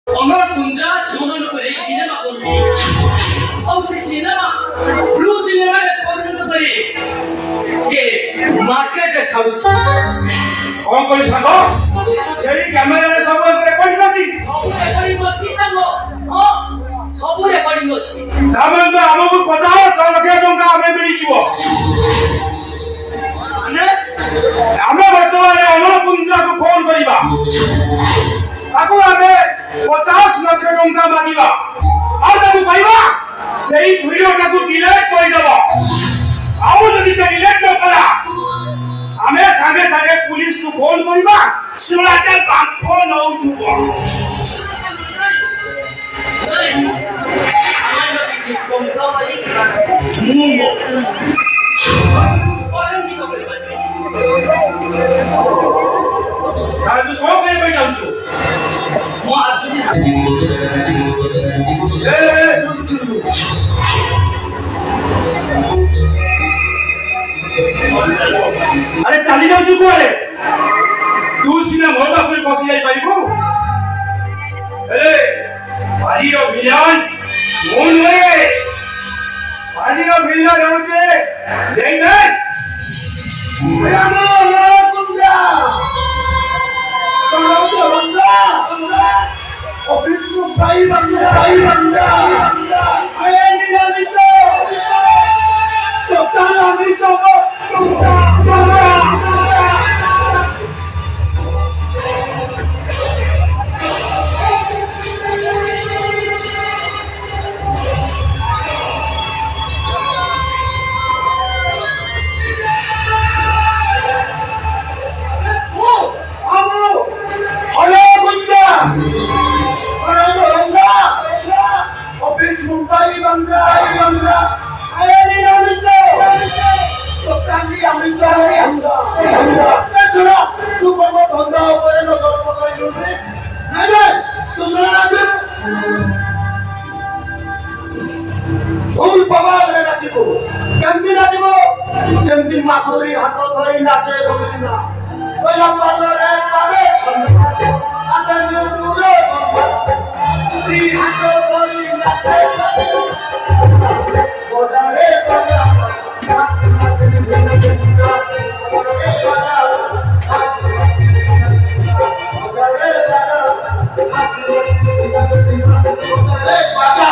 अमर कुंद्रा झमन करे सिनेमा करूची और से सिनेमा ब्लू सिनेमा रे परिणत करे से मार्केट रे छाडुची कौन कोई सांगो सेही कैमरा रे सब अंतरे कोन अछि सब रेकॉर्डिंग अछि सांगो हां सब रेकॉर्डिंग अछि तामन तो हमकु 50 लाख टका हमें मिली जीवो आमे वर्तमान अमर कुंद्रा को फोन करिबा ताको आमे 50 लाख टका मागिबा आ ताकू पाइबा सेही वीडियो ताकू डिलीट करि देबो आउ जदी से डिलीट न करा आमे संगे संगे पुलिस को फोन करिबा सुलाटे बांको न उठबो आमे किछि कंप्लो करी मुमो तार तू कौन करे बैठा छु मो आसुसी ए सुन अरे चली जाऊ छु कोरे तू सिना मोर बापर बसी जाई पारिबू ए बाजी रो विलन मोन रे बाजी रो विलन होचे देख देख रामो कुंद्रा तो बंदा ऑफिस को भाई बंदा आया नीला मिसो तो तारा मिसो माधुरी हाथ धरी नाचे गोविंदा पहिला पादरे पादे छंद नाचे आदर पूरे दी हाथ धरी नाचे बजारे बजा बजारे बजा